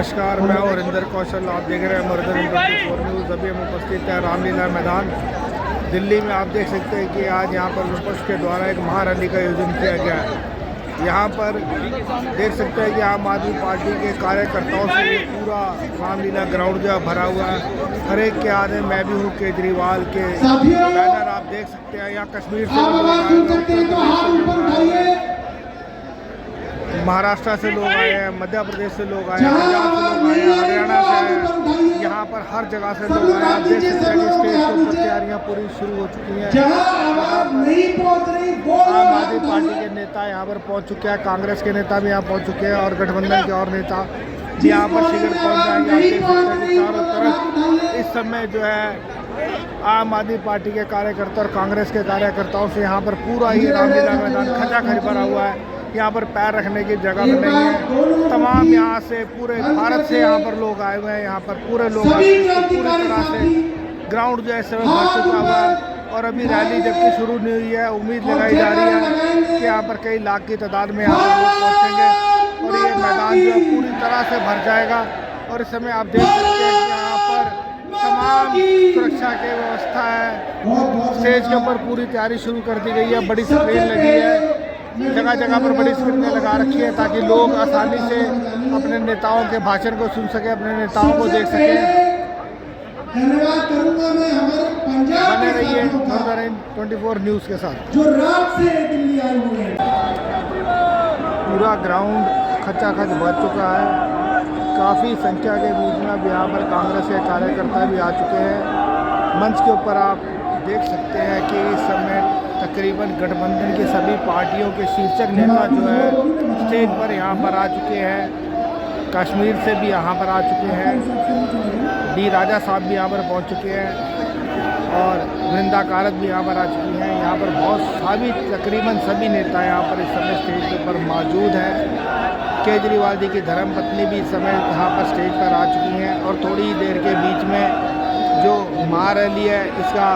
नमस्कार, मैं हरिंदर कौशल। आप देख रहे हैं मर्दन 24 न्यूज़। अभी हम उपस्थित हैं रामलीला मैदान दिल्ली में। आप देख सकते हैं कि आज यहाँ पर विपक्ष के द्वारा एक महारैली का आयोजन किया गया है। यहाँ पर देख सकते हैं कि आम आदमी पार्टी के कार्यकर्ताओं से ये पूरा रामलीला ग्राउंड जो है भरा हुआ है। हर एक के आने मैं भी हूँ केजरीवाल के बैनर आप देख सकते हैं। यहाँ कश्मीर से महाराष्ट्र से लोग आए हैं, मध्य प्रदेश से लोग आए हैं, पंजाब से लोग आए हैं, हरियाणा से आए हैं। यहाँ पर हर जगह से लोग आए हैं। आप देख सकते हैं कि स्टेज के ऊपर तैयारियाँ पूरी शुरू हो चुकी हैं। आम आदमी पार्टी के नेता यहाँ पर पहुँच चुके हैं, कांग्रेस के नेता भी यहाँ पहुँच चुके हैं और गठबंधन के और नेता भी यहाँ पर शीघ्र पहुँच जाएंगे। आप देख सकते हैं कि चारों तरफ इस समय जो है आम आदमी पार्टी के कार्यकर्ता और कांग्रेस के कार्यकर्ताओं से यहाँ पर पूरा ये रामलीला मैदान खचाखच भरा हुआ है। यहाँ पर पैर रखने की जगह भी नहीं है। तमाम यहाँ से पूरे भारत से यहाँ पर लोग आए हुए हैं। यहाँ पर पूरे लोग पूरी तरह से ग्राउंड जो है इस समय भर चुका हुआ है और अभी रैली जबकि शुरू नहीं हुई है। उम्मीद लगाई जा रही है कि यहाँ पर कई लाख की तादाद में यहाँ पर लोग पहुँचेंगे और ये मैदान जो है पूरी तरह से भर जाएगा। और इस समय आप देख सकते हैं कि यहाँ पर तमाम सुरक्षा की व्यवस्था है। स्टेज के ऊपर पूरी तैयारी शुरू कर दी गई है। बड़ी स्क्रीन लगी है, जगह जगह पर बड़ी स्क्रीनें लगा रखी है ताकि लोग आसानी से अपने नेताओं के भाषण को सुन सके, अपने नेताओं को देख सके। धन्यवाद करूंगा मैं हमारे पंजाब बने रहिए मर्दन 24 न्यूज़ के साथ। जो रात से दिल्ली आए हुए हैं। पूरा ग्राउंड खचाखच भर चुका है। काफ़ी संख्या के बीच में अब यहाँ पर कांग्रेस के कार्यकर्ता भी आ चुके हैं। मंच के ऊपर आप देख सकते हैं कि इस समय तकरीबन गठबंधन की सभी पार्टियों के शीर्षक नेता जो है स्टेज पर यहाँ पर आ चुके हैं। कश्मीर से भी यहाँ पर आ चुके हैं। डी राजा साहब भी यहाँ पर पहुँच चुके हैं और वृंदा कारत भी यहाँ पर आ चुकी हैं। यहाँ पर तकरीबन सभी नेता यहाँ पर इस समय स्टेज के ऊपर मौजूद हैं। केजरीवाल जी की धर्मपत्नी भी इस समय यहाँ पर स्टेज पर आ चुकी हैं और थोड़ी ही देर के बीच में जो महारैली है इसका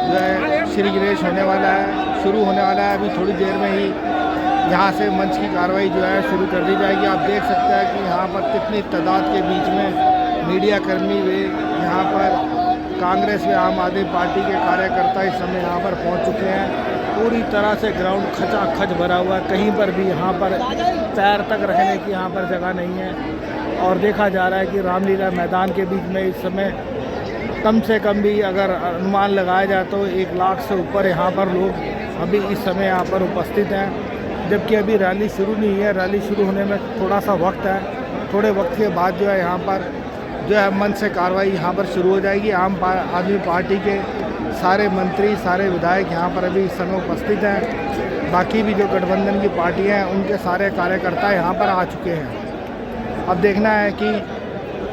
जो है श्री गणेश होने वाला है, शुरू होने वाला है। अभी थोड़ी देर में ही यहाँ से मंच की कार्रवाई जो है शुरू कर दी जाएगी। आप देख सकते हैं कि यहाँ पर कितनी तादाद के बीच में मीडिया कर्मी वे यहाँ पर कांग्रेस व आम आदमी पार्टी के कार्यकर्ता इस समय यहाँ पर पहुँच चुके हैं। पूरी तरह से ग्राउंड खचाखच भरा हुआ है। कहीं पर भी यहाँ पर पैर तक रखने की यहाँ पर जगह नहीं है और देखा जा रहा है कि रामलीला मैदान के बीच में इस समय कम से कम भी अगर अनुमान लगाया जाए तो 1 लाख से ऊपर यहाँ पर लोग अभी इस समय यहाँ पर उपस्थित हैं। जबकि अभी रैली शुरू नहीं है। रैली शुरू होने में थोड़ा सा वक्त है। थोड़े वक्त के बाद जो है यहाँ पर जो है मंच से कार्रवाई यहाँ पर शुरू हो जाएगी। आम आदमी पार्टी के सारे मंत्री, सारे विधायक यहाँ पर अभी इस समय उपस्थित हैं। बाकी भी जो गठबंधन की पार्टियाँ हैं उनके सारे कार्यकर्ता यहाँ पर आ चुके हैं। अब देखना है कि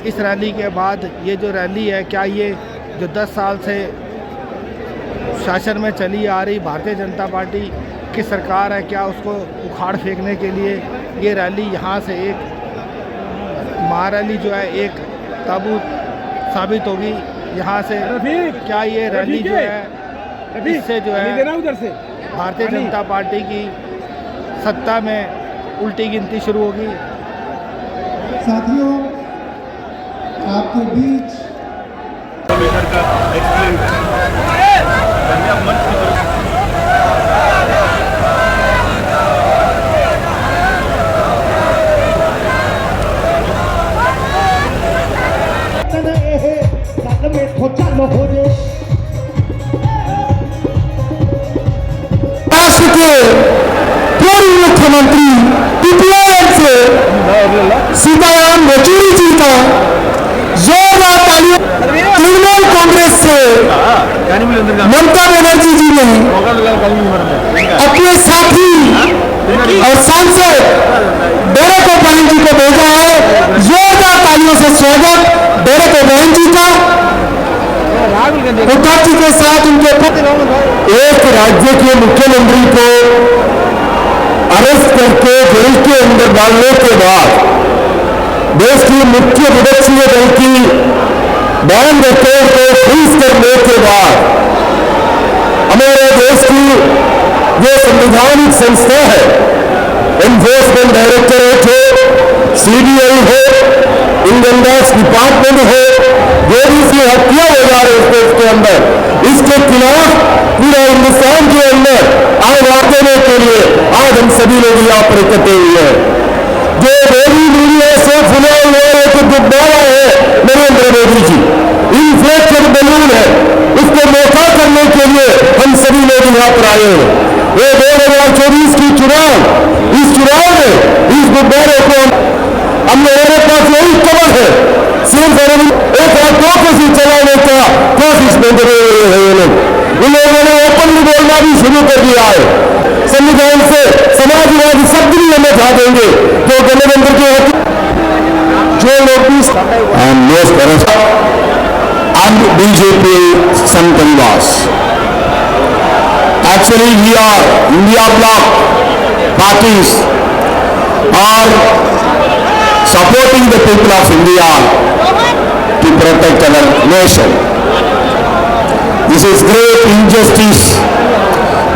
इस रैली के बाद ये जो रैली है, क्या ये जो 10 साल से शासन में चली आ रही भारतीय जनता पार्टी की सरकार है, क्या उसको उखाड़ फेंकने के लिए ये रैली यहाँ से एक महारैली जो है एक ताबूत साबित होगी। यहाँ से क्या ये रैली जो है इससे जो है भारतीय जनता पार्टी की सत्ता में उल्टी गिनती शुरू होगी। साथियों आपके बीच राष्ट्र के पूर्व मुख्यमंत्री पीपीआईएम से सीताराम येचुरी जी का जोरदार तालियों। तृणमूल कांग्रेस से ममता बनर्जी जी ने अपने साथी और सांसद डेरेक ओब्रायन जी को भेजा है। जोरदार तालियों से स्वागत डेरेक ओब्रायन जी का। उद्धव जी के साथ उनके एक राज्य के मुख्यमंत्री को अरेस्ट करके जेल के अंदर डालने के बाद देश की मुख्य विपक्षी दल की बैन रिपोर्ट को फ्रीज करने के बाद हमारे देश की जो संवैधानिक संस्था है, एनफोर्समेंट डायरेक्टरेट हो, सीबीआई हो, इंडियन गैस डिपार्टमेंट हो, जो भी इसमें हत्या हो जा रही है उसके अंदर, इसके खिलाफ पूरा हिंदुस्तान के अंदर आवाज देने के लिए आज हम सभी लोग यहाँ पर इकट्ठे हुए हैं। जो मोदी मीडिया से फुला हुआ एक गुब्बारा है नरेंद्र मोदी जी, इन्फ्लेटेड बलून है, उसको मोटा करने के लिए हम सभी लोग यहाँ पर आए हैं। ये 2024 की चुनाव, इस चुनाव में इस गुब्बारे को हम लोगों के पास यही कवर है, सिर्फ एक एडवोकेसी चलाने का कोशिश में लगे हुए हैं ये लोग। इन लोगों ने ओपनली बोलना भी शुरू कर दिया है, संविधान से समाजवादी शब्द भी हम उठा देंगे जो गणतंत्र के जो लोग भी and BJP Sangh Parivars. Actually, we are India bloc parties are supporting the people of India to protect our nation. This is great injustice,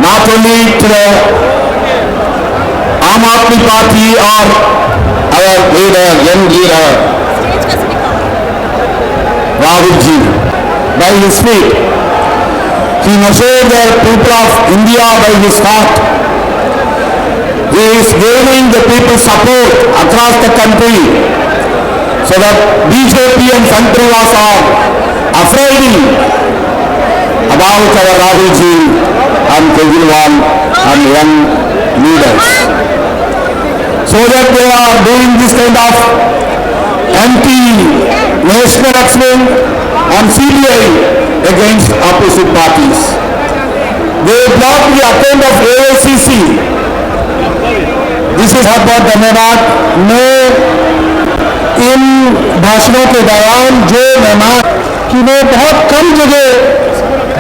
not only to the Aam Aadmi Party or our leader, young leader, Rahul Ji, by his speech. He measured the people of India by his heart. He is gaining the people's support across the country, so that BJP and Sangh Parivars are afraid about our Rahul Ji and Kejriwal and young leaders. So that they are doing this kind of anti-nationalism and CBI against opposite parties. They blocked the account of AICC. This is about धन्यवाद। मैं इन भाषणों के दौरान जो मेहमान कि मैं बहुत कम जगह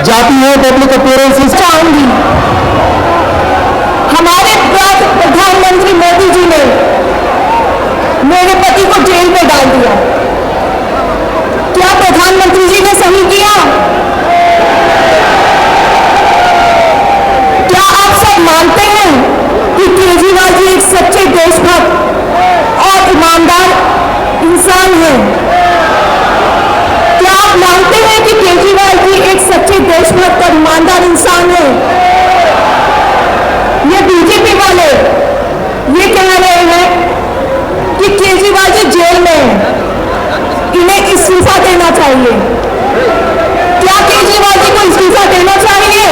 जाती हूँ पब्लिक अपीयरेंसेस चाहूंगी। हमारे प्रधानमंत्री मोदी जी ने मेरे पति को जेल में डाल दिया। क्या प्रधानमंत्री जी ने सही किया? क्या आप सब मानते हैं कि केजरीवाल जी एक सच्चे देशभक्त और ईमानदार इंसान हैं? क्या आप मानते हैं कि केजरीवाल जी एक सच्चे देशभक्त और ईमानदार इंसान हैं? ये बीजेपी वाले ये कह रहे हैं कि केजरीवाल जी जेल में हैं, इन्हें इस्तीफा देना चाहिए। क्या केजरीवाल जी को इस्तीफा देना चाहिए?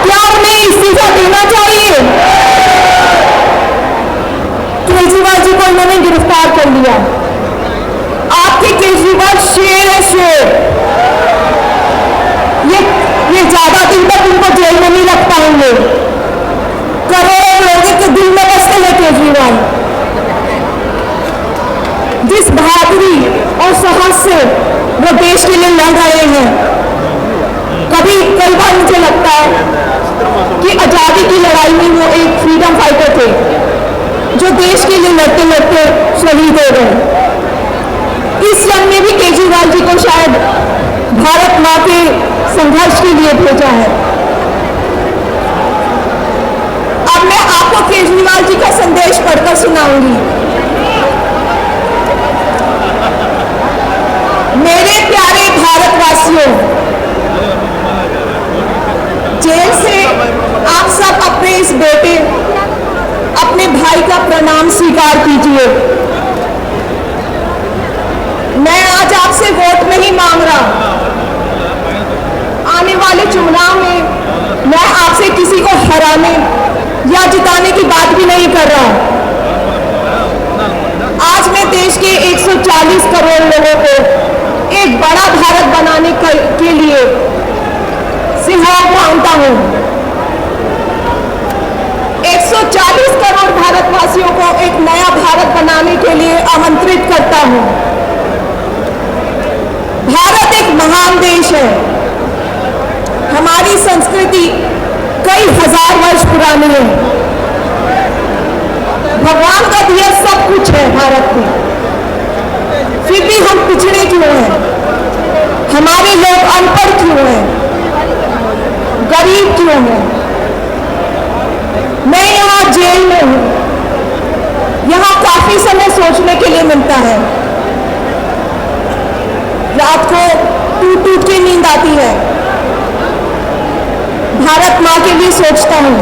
क्या उन्हें इस्तीफा देना चाहिए? केजरीवाल जी को इन्होंने गिरफ्तार कर लिया। आपके केजरीवाल शेर है, शेर। ये ज्यादा दिन तक उनको जेल में नहीं रख पाएंगे। करोड़ों लोगों के दिल में बसते हैं केजरीवाल। जिस बहादुरी और साहस से वो देश के लिए लड़ रहे हैं, कई बार मुझे लगता है कि आजादी की लड़ाई में वो एक फ्रीडम फाइटर थे जो देश के लिए लड़ते लड़ते शहीद हो गए। इस जंग में भी केजरीवाल जी को शायद भारत मां के संघर्ष के लिए भेजा है। अब मैं आपको केजरीवाल जी का संदेश पढ़कर सुनाऊंगी। मेरे प्यारे भारतवासियों, जेल से आप सब अपने इस बेटे, अपने भाई का प्रणाम स्वीकार कीजिए। मैं आज आपसे वोट नहीं मांग रहा। आने वाले चुनाव में मैं आपसे किसी को हराने या जिताने की बात भी नहीं कर रहा। आज मैं देश के 140 करोड़ लोगों को एक बड़ा भारत बनाने के लिए सिंहार मांगता हूं। 140 करोड़ भारतवासियों को एक नया भारत बनाने के लिए आमंत्रित करता हूं। भारत एक महान देश है। हमारी संस्कृति कई हजार वर्ष पुरानी है। भगवान का दिया सब कुछ है भारत में, फिर भी हम पिछड़े क्यों हैं? हमारे लोग अनपढ़ क्यों हैं? गरीब क्यों हैं? मैं यहाँ जेल में हूँ, यहाँ काफी काफी समय सोचने के लिए मिलता है। रात को टूट टूट के नींद आती है। भारत माँ के लिए सोचता हूँ।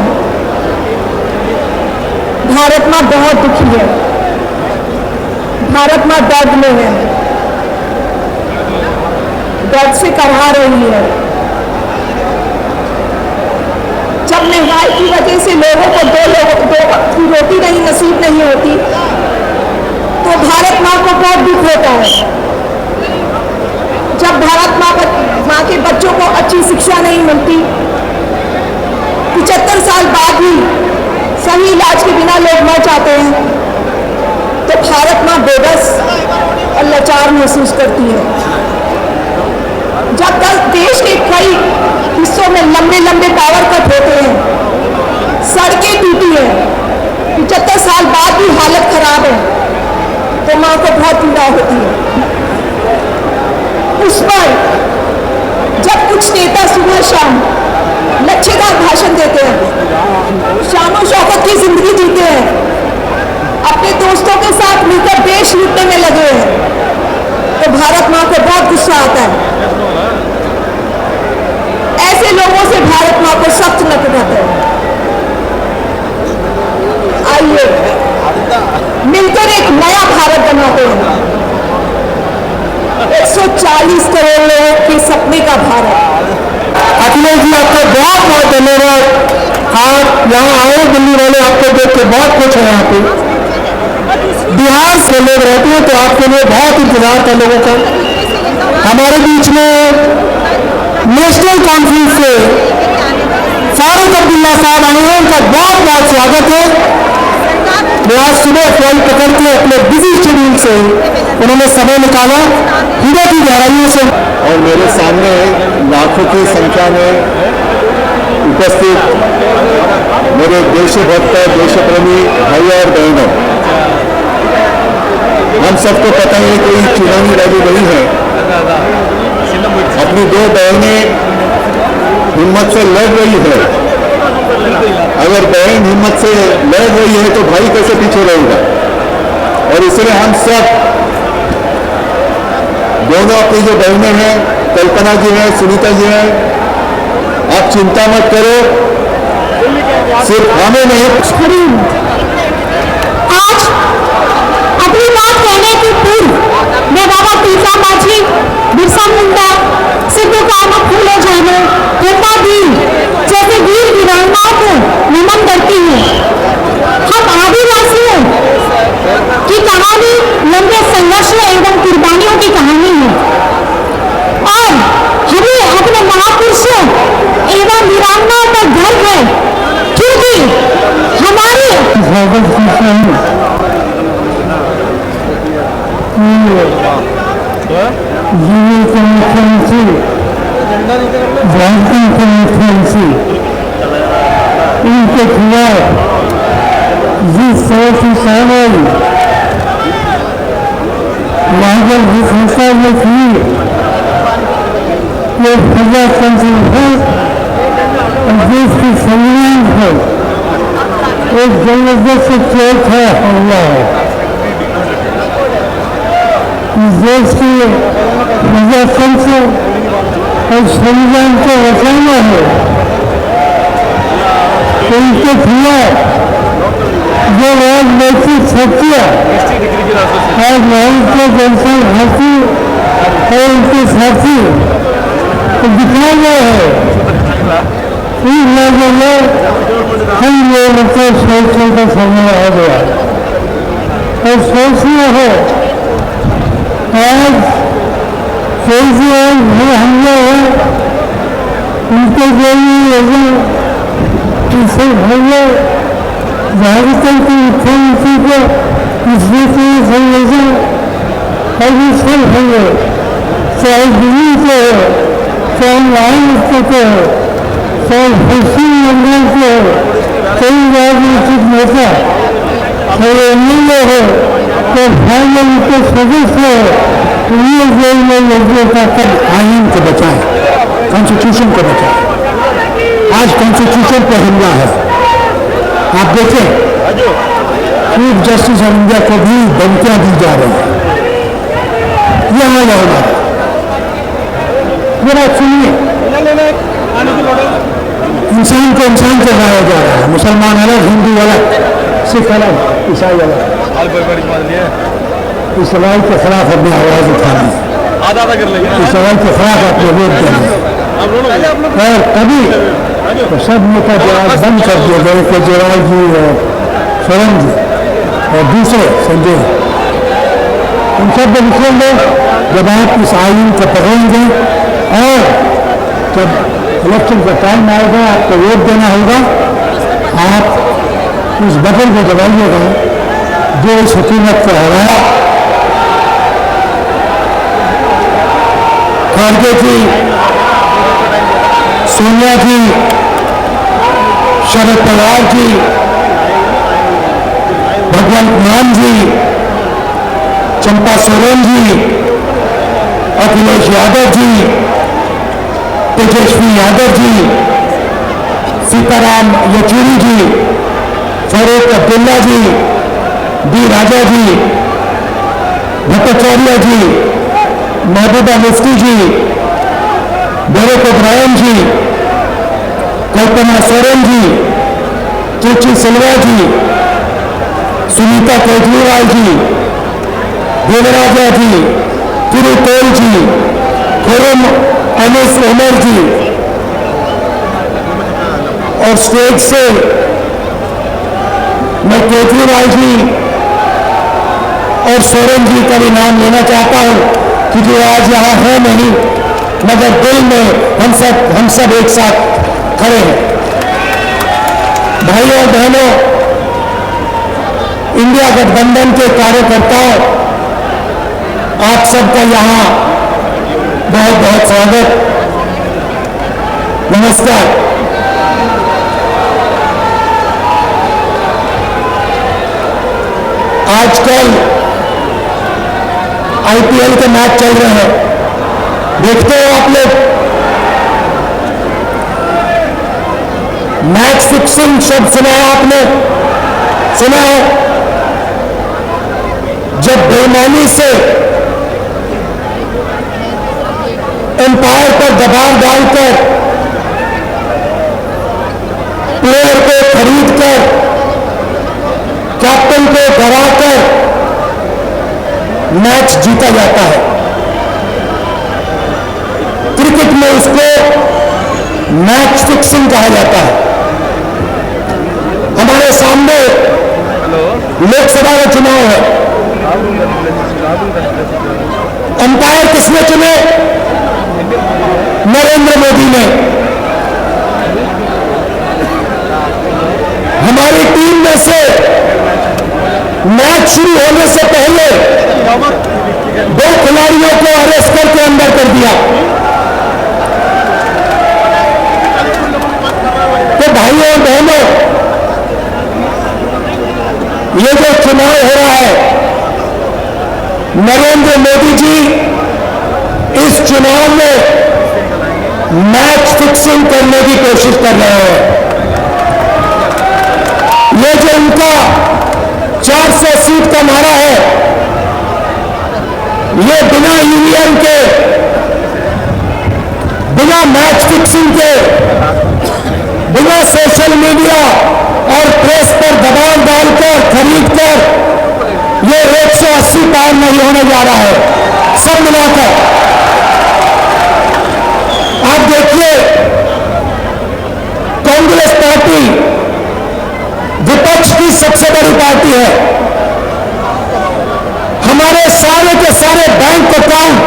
भारत माँ बहुत दुखी है। भारत माँ दर्द में है, दर्द से करहा रही है। जब महंगाई की वजह से लोगों को दो वक्त की रोटी नहीं नसीब नहीं होती, तो भारत माँ को बहुत दुख होता है। जब भारत माँ के बच्चों को अच्छी शिक्षा नहीं मिलती, 75 साल बाद भी सही इलाज के बिना लोग मर जाते हैं, तो भारत माँ बेबस और लाचार महसूस करती है। जब देश के कई हिस्सों में लंबे लंबे पावर कट होते हैं, सड़कें टूटी हैं, 75 साल बाद भी हालत खराब है, तो माँ को बहुत पीड़ा होती है। उस पर जब कुछ नेता सुबह शाम लच्छेदार भाषण देते हैं, शानो शौकत की जिंदगी जीते हैं, अपने दोस्तों के साथ मिलकर देश लूटने में लगे हैं, तो भारत माँ को बहुत गुस्सा आता है। ऐसे लोगों से भारत माँ को सख्त नफरत है। आइए मिलकर एक नया भारत बनाते हैं, 140 करोड़ लोगों के सपने का भारत। अखिलेश जी, आपका बहुत बहुत धन्यवाद। आप यहाँ आए, दिल्ली वाले आपको देख के बहुत खुश हैं। यहाँ पे बिहार से लोग रहते हैं, तो आपके लिए बहुत इंतजार था लोगों का। हमारे बीच में नेशनल कॉन्फ्रेंस से फारूक अब्दुल्ला साहब आए हैं, उनका बहुत बहुत स्वागत है। मैं आज सुबह फ्लाइट पकड़ के अपने बिजी शेड्यूल से उन्होंने समय निकाला हृदय की गहराइयों से, और मेरे सामने लाखों की संख्या में उपस्थित मेरे देशभक्त देशप्रेमी भाई और बहनों, हम सबको पता है कोई चुनावी रैली नहीं है। अपनी दो बहनें हिम्मत से लड़ रही है। अगर बहन हिम्मत से लड़ रही है तो भाई कैसे पीछे रहेगा? और इसलिए हम सब दोनों अपनी जो बहनें हैं, कल्पना जी हैं, सुनीता जी हैं, आप चिंता मत करो, सिर्फ हमें नहीं। आज अपनी बात कहने के पूर्व मैं बाबा तीसा माझी, बिरसा मुंडा, सिद्धू कान्हू फूले झानो, गंगा दीन जैसे वीर वीरांगनाओं को नमन करती हूँ। हम आदिवासियों की कहानी लंबे संघर्ष एवं कुर्बानियों की कहानी है, और हमें अपने महापुरुषों एवं वीरांगनाओं पर गर्व है, क्योंकि हमारे उनके खिलाफ जिस तरह की कार्रवाई महाजन जी सरकार ने की, ये प्रजातंत्र है और देश के संविधान पर एक जबरदस्त चौथा हमला है। इस देश के प्रजातंत्र और संविधान को बचाना है, उनके खिलाफ जो राजनैतिक शक्तियाँ आज भारतीय जनता पार्टी और उनके साथी दिखा रहे हैं, इन लोगों में हम लोगों को सोचने का समय आ गया और सोचना है। आज केजरीवाल में हमला है, उनके जो लोगों इसे हमला झारखंड के मुख्यमंत्री को इसलिए कोई संयोजन अभी सब हमले, चाहे दिल्ली के हो, चाहे महाराष्ट्र के हो, चाहे पश्चिम बंगाल के हो, कई राजनीतिक नेता और एमएलए हो, तो पार्लियामेंट के सदस्य हो, ये जेल में लोगों का आइन को बचाए, कॉन्स्टिट्यूशन को बचाए। आज कॉन्स्टिट्यूशन पर हमला है। आप देखें चीफ जस्टिस ऑफ इंडिया को भी धमकियां दी जा रही हैं। यह हाल है हमारा। मेरा सुनिए, इंसान को इंसान से बनाया जा रहा है। मुसलमान अलग, हिंदू अलग, सिख अलग, ईसाई अलग। इस सवाल के खिलाफ अपनी आवाज उठानी है, इस सवाल के खिलाफ अपने वोट देना। और कभी तो सब नेता जवाब बंद कर दिए गए, केजरीवाल जी और सोरेन जी और दूसरे संजय, उन सब को निकलेंगे जब आप इस आयन को पकड़ेंगे और जब इलेक्शन का टाइम आएगा, आपको वोट देना होगा। आप उस बटन को दबाइएगा जो इस हुकूमत को हराया। खड़गे जी, सोनिया जी, शरद पवार जी, भगवंत मान जी, चंपा सोरेन जी, अखिलेश यादव जी, तेजस्वी यादव जी, सीताराम येचुरी जी, फारूक अब्दुल्ला जी, डी राजा जी, भट्टाचार्य जी, महबूबा मुफ्ती जी, डेरेक ओब्रायन जी, कल्पना सोरेन जी, चुची सिल्वा जी, सुनीता केजरीवाल जी, देवराजा जी, तिरुतोल जी, खुरम अनिस उमर जी, और स्टेज से मैं केजरीवाल जी और सोरेन जी का भी नाम लेना चाहता हूं, क्योंकि आज यहाँ है नहीं, मगर दिल में हम सब एक साथ खड़े हैं। भाइयों और बहनों, इंडिया गठबंधन के कार्यकर्ताओं, आप सबका यहाँ बहुत बहुत स्वागत, नमस्कार। आजकल आईपीएल के मैच चल रहे हैं, देखते हो आप लोग। मैच फिक्सिंग शब्द सुना है आपने, सुना है? जब बेईमानी से एम्पायर पर दबाव डालकर प्लेयर को खरीदकर कैप्टन को डराकर मैच जीता जाता है। क्रिकेट में इसको मैच फिक्सिंग कहा जाता है। हमारे सामने लोकसभा का चुनाव है, अंपायर किसने चुने? नरेंद्र मोदी ने। हमारी टीम में से मैच शुरू होने से पहले 2 खिलाड़ियों को अरेस्ट करके अंदर कर दिया। तो भाइयों और बहनों, ये जो चुनाव हो रहा है, नरेंद्र मोदी जी इस चुनाव में मैच फिक्सिंग करने की कोशिश कर रहे हैं। ये जो उनका 400 सीट का नारा है, ये बिना ईवीएम के, बिना मैच फिक्सिंग के, बिना सोशल मीडिया और प्रेस पर दबाव डालकर खरीदकर ये 180 पार नहीं होने जा रहा है। सब मिलाकर आप देखिए, कांग्रेस पार्टी विपक्ष की सबसे बड़ी पार्टी है। हमारे सारे के सारे बैंक अकाउंट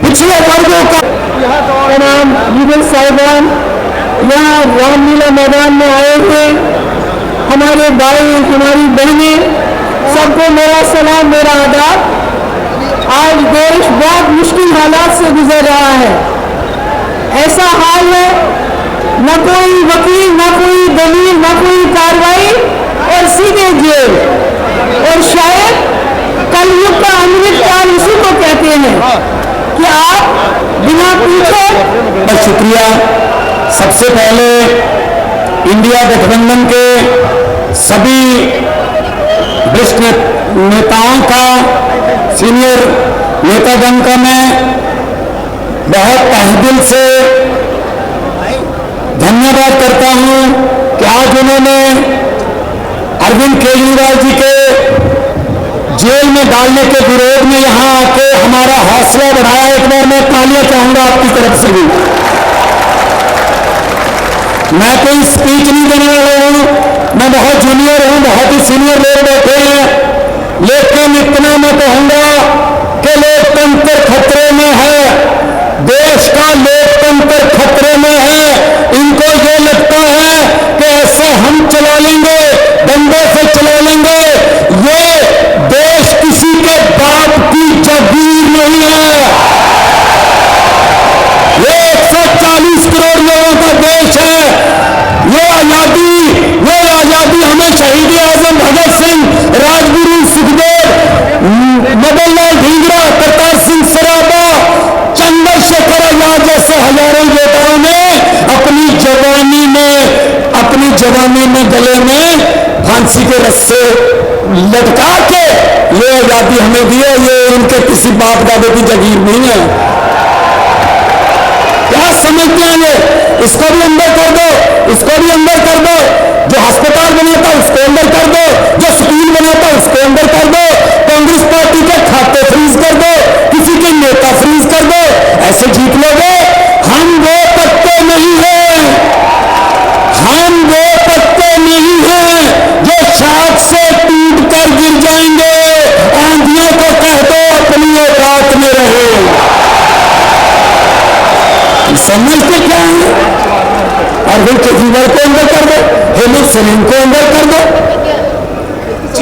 पिछले वर्गों का नाम लीगल साहिबान यहाँ रामलीला मैदान में आए हुए हमारे भाई, हमारी बहनें, सबको मेरा सलाम, मेरा आदाब। आज देश बहुत मुश्किल हालात से गुजर रहा है। ऐसा हाल है, न कोई वकील, न कोई दलील, न कोई कार्रवाई और सीधे जेल। और शायद कलयुग का अमृत काल उसी को कहते हैं कि आप बिना पूछे। शुक्रिया। सबसे पहले इंडिया गठबंधन के सभी वरिष्ठ नेताओं का, सीनियर नेतागण का मैं बहुत तहे दिल से धन्यवाद करता हूं कि आज उन्होंने अरविंद केजरीवाल जी के जेल में डालने के विरोध में यहां आके हमारा हौसला बढ़ाया। एक बार मैं तालियां चाहूंगा आपकी तरफ से भी। मैं कोई स्पीच नहीं देने वाला हूं, मैं बहुत जूनियर हूं, बहुत ही सीनियर लोग बैठे हैं, लेकिन इतना मैं कहूंगा कि लोकतंत्र खतरे में है, देश का लोकतंत्र खतरे में है। इनको ये लगता है कि ऐसे हम चला लेंगे, डंडे से चला लेंगे। ये देश किसी के बाप की जागीर नहीं है, ये 140 करोड़ लोगों का देश है। ये आजादी हमें शहीद आजम भगत सिंह, राजगुरु सुखदेव, मदन लाल ढींगरा, करतार सिंह सराबा, चंद्रशेखर आजाद जैसे हजारों योद्धाओं ने अपनी जवानी में गले में फांसी के रस्से लटका के ये आजादी हमें दी है। ये उनके किसी बाप दादे की जागीर नहीं है। क्या समझते हैं ये? इसको भी अंदर कर दो, इसको भी अंदर कर दो। जो अस्पताल बनाता उसको अंदर कर दो, जो स्कूल बनाता उसको अंदर कर दो, कांग्रेस पार्टी के खाते फ्रीज कर दो, किसी के नेता फ्रीज कर दो। ऐसे जीत लोगे। हम वो पत्ते नहीं हैं, हम वो पत्ते नहीं हैं जो शाख से टूट कर गिर जाएंगे। आंधियों को कह दो अपनी औकात में रहे। समझते क्या है? अरविंद केजरीवाल को अंदर कर दो, हेमंत सोरेन को अंदर कर दो,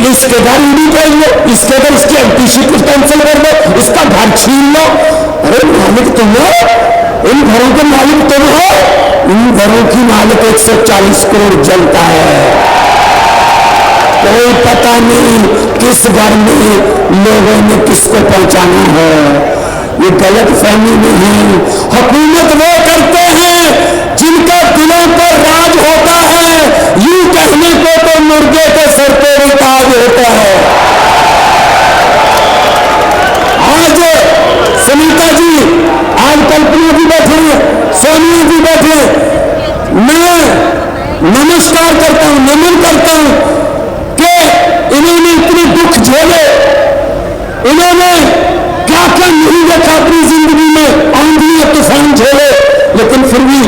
इसके घर ईडी कर लो, इसके घर इसकी एमपीसी को कैंसिल कर दो, इसका घर छीन लो। अरे मालिक तुम हो, इन घरों के मालिक तुम हो। इन घरों की मालिक 140 करोड़ जनता है। कोई पता नहीं किस घर में लोगों ने किसको पहुंचाना है। ये गलत फहमी नहीं। हुकूमत वो करते हैं जिनका दिलों पर राज होता है। यूं कहने को तो मुर्गे के सर पे भी ताज होता है। आज सुनीता जी, आज कल्पना जी बैठे हैं, सोनिया जी बैठे हैं। मैं नमस्कार करता हूं, नमन करता हूं कि इन्होंने इतने दुख झेले, इन्होंने क्या क्या नहीं देखा अपनी जिंदगी में, आंधी तूफान झेले, लेकिन फिर भी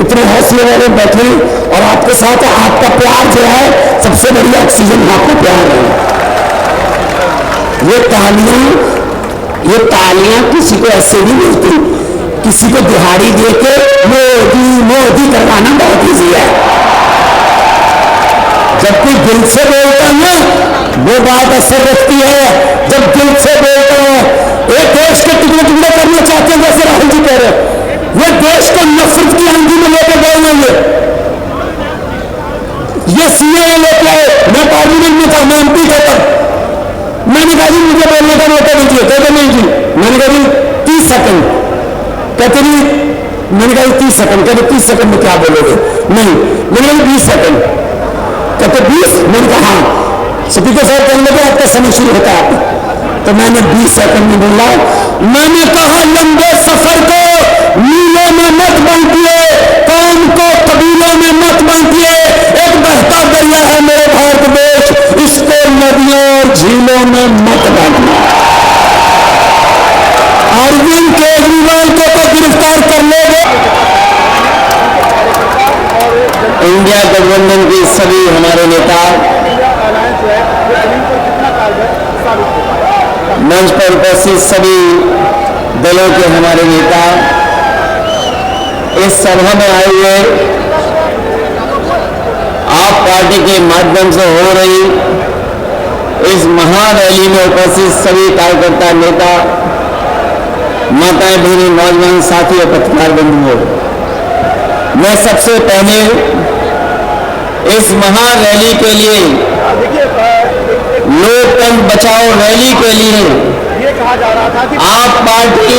इतने हौसले वाले बैठे। और आपके साथ आपका प्यार जो है सबसे बड़ी ऑक्सीजन आपको प्यार है। ये तालियां किसी को ऐसे नहीं मिलती, किसी को दिहाड़ी देके मोदी मोदी करवाना बहुत ईजी है। जब कोई दिल से बोलता है ना वो बात असर रखती है। जब दिल से बोलता है, एक देश के टुकड़े टुकड़े करना चाहते हैं जैसे राहुल जी कह रहे हैं, वो देश को नफरत की आंधी में लेकर गए होंगे। ये सीए लेके आए, मैं पार्लियामेंट में था, मैं एमपी का था। मैंने कहा जी मुझे बोलने का मौका दीजिए। कहते नहीं जी। मैंने कहा जी 30 सेकंड। कहते नहीं। मैंने कहा 30 सेकंड। कहते 30 सेकंड में क्या बोलोगे? नहीं। मैंने कहा 20 सेकंड। कहते 20। मैंने कहा हाँ। स्पीकर साहब कहने लगे आपका समय शुरू होता है। तो मैंने 20 सेकंड में बोला। मैंने कहा लंबे सफर को मीलों में मत बांटिए, कौम को कबीलों में मत बांटिए। एक बहता दरिया है मेरे भारत देश, इसको नदियों और झीलों में मत बांटना। अरविंद केजरीवाल को तो गिरफ्तार कर लोगे। इंडिया गठबंधन के सभी हमारे नेता, मंच पर उपस्थित सभी दलों के हमारे नेता, इस सभा में आए हुए आप पार्टी के माध्यम से हो रही इस महारैली में उपस्थित सभी कार्यकर्ता, नेता, माताएं, बहनें, नौजवान साथी और पत्रकार बंधुओं, मैं सबसे पहले इस महारैली के लिए, लोकतंत्र बचाओ रैली के लिए आप पार्टी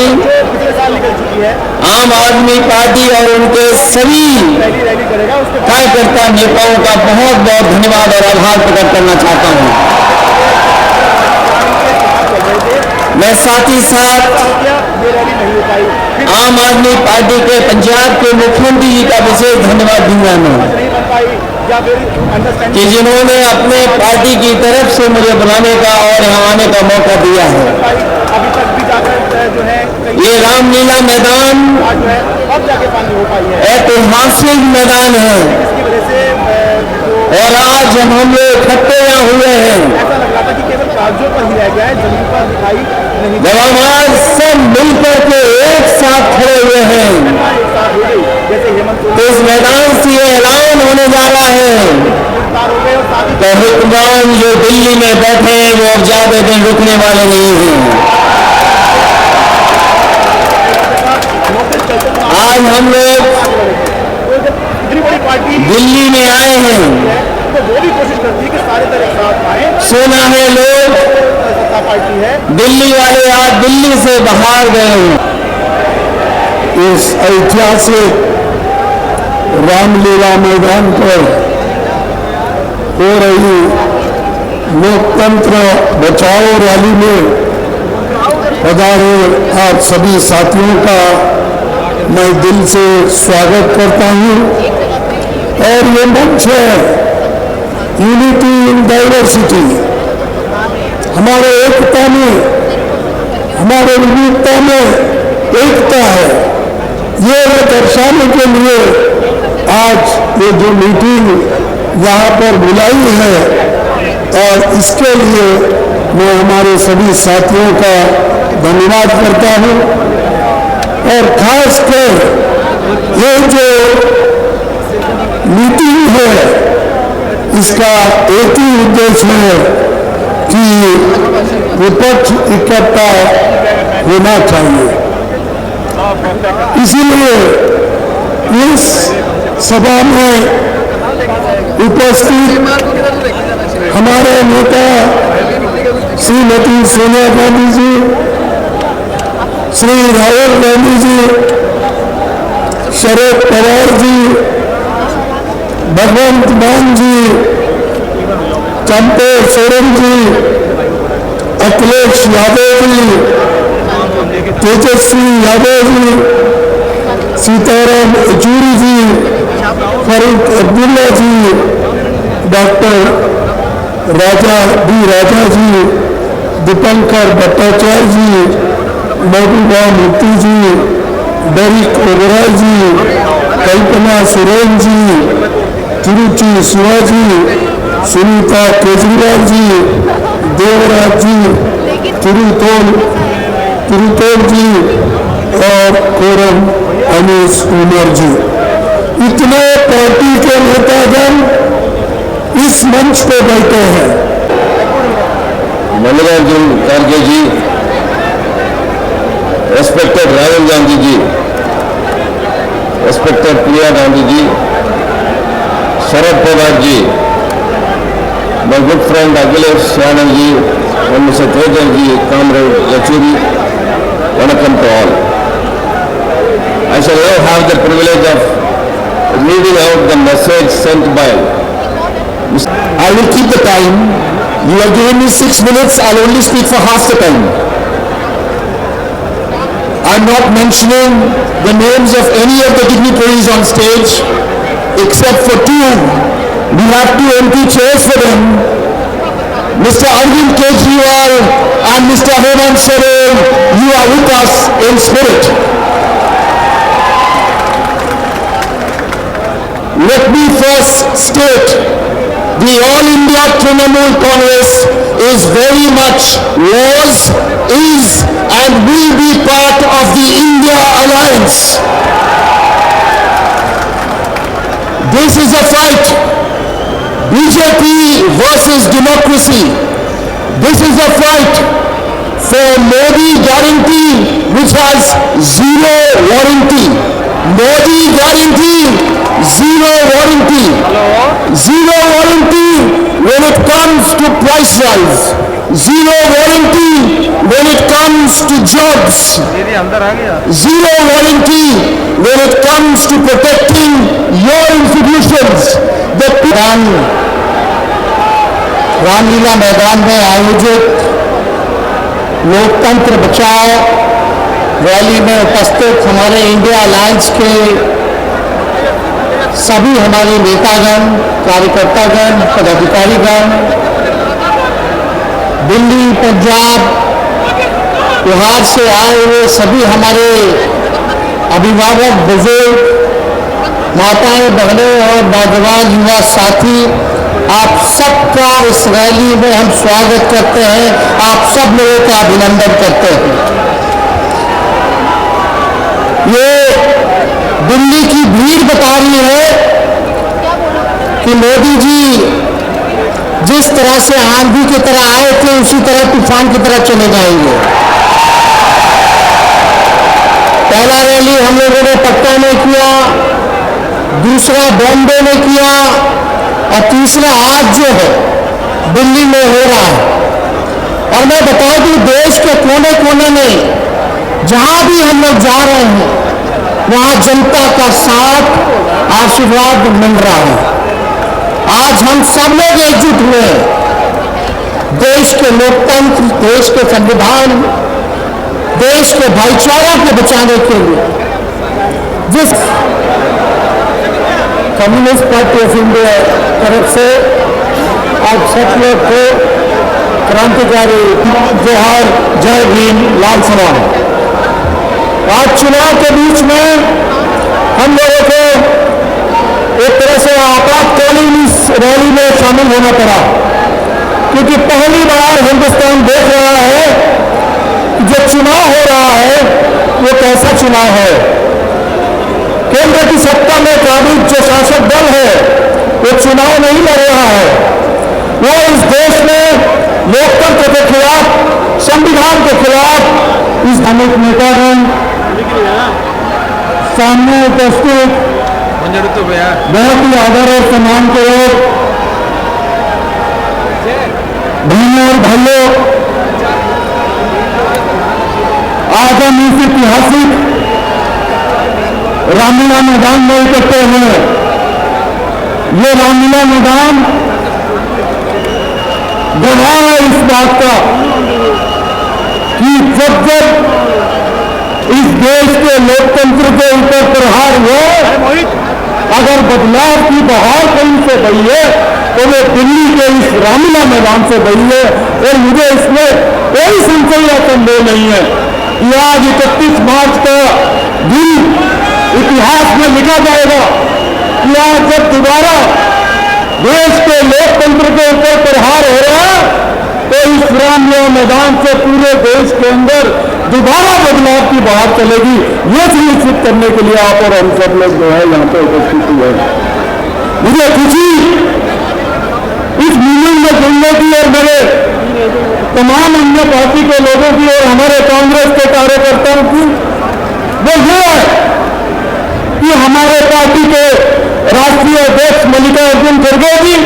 आम आदमी पार्टी और उनके सभी कार्यकर्ता नेताओं का बहुत बहुत धन्यवाद और आभार प्रकट करना चाहता हूं। मैं साथ ही साथ आम आदमी पार्टी के पंजाब के मुख्यमंत्री जी का विशेष धन्यवाद दूंगा मैं कि जिन्होंने अपने पार्टी की तरफ से मुझे बुलाने का और यहाँ आने का मौका दिया है। ये रामलीला मैदान ऐतिहासिक मैदान है और आज हम लोग इकट्ठे यहाँ हुए हैं जब हम आज सब मिलकर के एक साथ खड़े हुए हैं तो इस मैदान से ये ऐलान होने जा रहा है कि हुक्मरान जो दिल्ली में बैठे हैं वो अब ज्यादा दिन रुकने वाले नहीं हैं। आज हम लोग दिल्ली में आए हैं, सुना है लोग दिल्ली वाले आज दिल्ली से बाहर गए हैं। इस ऐतिहासिक रामलीला मैदान पर हो रही लोकतंत्र बचाओ रैली में पधारे आप सभी साथियों का मैं दिल से स्वागत करता हूं। और ये मंच है यूनिटी इन डाइवर्सिटी, हमारे एकता में, हमारे विविधता में एकता है, ये दर्शाने के लिए आज ये जो मीटिंग यहाँ पर बुलाई है और इसके लिए मैं हमारे सभी साथियों का धन्यवाद करता हूँ। और खासकर ये जो मीटिंग है इसका एक ही उद्देश्य है कि विपक्ष इकट्ठा होना चाहिए। इसीलिए इस सभा में उपस्थित हमारे नेता श्रीमती सोनिया गांधी जी, श्री राहुल गांधी जी, शरद पवार जी, भगवंत मान जी, चंपे सोरेन जी, अखिलेश यादव जी, तेजस्वी यादव जी, सीताराम येचुरी जी, फारूक अब्दुल्ला जी, डॉक्टर राजा जी, दीपंकर भट्टाचार्य जी, महबूबा मुफ्ती जी, डेरिक ओबराय जी, कल्पना सुरेन जी, तिरुचि शिवाजी, सुनीता केजरीवाल जी, देवराज जी, तिरुतोल जी और कोरम अनीस उमर जी, इतने पार्टी के नेतागण इस मंच पे बैठे हैं। मल्लिकार्जुन खड़गे ji, respected Rahul Gandhi ji, respected Priya Gandhi ji, Sharad Pawar ji, my good friend Akhilesh Yadav ji, and Mr. Tejas ji, Comrade Yachuri, welcome to all. I shall now have the privilege of reading out the message sent by. I will keep the time. You have given me 6 minutes. I'll only speak for half the time. I'm not mentioning the names of any of the dignitaries on stage, except for 2. We have 2 empty chairs for them. Mr. Arvind Kejriwal and Mr. Hemant Soren, you are with us in spirit. Let me first state, the All India Trinamool Congress is very much, was, is and will be part of the India Alliance. This is a fight. BJP versus democracy. This is a fight for Modi guarantee, which has zero warranty. Modi guarantee, zero warranty. Zero warranty when it comes to price rise. zero warranty when it comes to jobs, zero warranty when it comes to protecting your institutions. The Ramlila मैदान में आयोजित लोकतंत्र बचाओ rally में उपस्थित हमारे India alliance के सभी हमारे नेतागण, कार्यकर्तागण, पदाधिकारीगण, दिल्ली, पंजाब, बिहार से आए हुए सभी हमारे अभिभावक, बुजुर्ग, माताएं, बहनें और नौजवान युवा साथी, आप सबका इस रैली में हम स्वागत करते हैं, आप सब लोगों का अभिनंदन करते हैं। ये दिल्ली की भीड़ बता रही है कि मोदी जी जिस तरह से आंधी की तरह आए थे उसी तरह तूफान की तरह चले जाएंगे। पहला रैली हम लोगों ने पटना में किया, दूसरा बॉम्बे में किया और तीसरा आज जो है दिल्ली में हो रहा है। और मैं बता दूं, देश के कोने कोने में जहां भी हम लोग जा रहे हैं वहां जनता का साथ, आशीर्वाद मिल रहा है। आज हम सब लोग एकजुट हुए हैं देश के लोकतंत्र, देश के संविधान, देश के भाईचारा को बचाने के लिए। जिस कम्युनिस्ट पार्टी ऑफ इंडिया तरफ से आप सब लोग को क्रांतिकारी जोहार, जय भीम, लाल सलाम। आज चुनाव के बीच में हम लोगों को एक तरह से आपातकालीन इस रैली में शामिल होना पड़ा, क्योंकि पहली बार हिंदुस्तान देख रहा है कि जो चुनाव हो रहा है वो कैसा चुनाव है। केंद्र की सत्ता में काबिज जो शासक दल है वो चुनाव नहीं लड़ रहा है, वो इस देश में लोकतंत्र के खिलाफ, संविधान के खिलाफ इस अनेक नेतागण सामने उपस्थित बहुत ही आदर और सम्मान के लोग, बहनों और भाइयों, आज हम इस ऐतिहासिक रामलीला मैदान में इकट्ठे हुए। ये रामलीला मैदान गवाह है इस बात का कि जब जब इस देश के लोकतंत्र के ऊपर प्रहार हुए, अगर बदलाव की बहार कहीं से बही है तो वो दिल्ली के इस रामलीला मैदान से बही है। और मुझे इसमें कोई संशय या संदेह नहीं है कि आज 31 मार्च का दिन इतिहास में लिखा जाएगा कि आज जब दोबारा देश के लोकतंत्र के ऊपर प्रहार हो रहा है तो इस रामलीला मैदान से पूरे देश के अंदर दोबारा बदलाव की बहार चलेगी। ये सुनिश्चित करने के लिए आप और हम सब लोग जो है यहाँ पे उपस्थित हुए हैं। मुझे खुशी इस मीटिंग में जुड़ने की और मेरे तमाम अन्य पार्टी के लोगों की और हमारे कांग्रेस के कार्यकर्ताओं की वो ये है कि हमारे पार्टी के राष्ट्रीय अध्यक्ष मल्लिकार्जुन खड़गे जी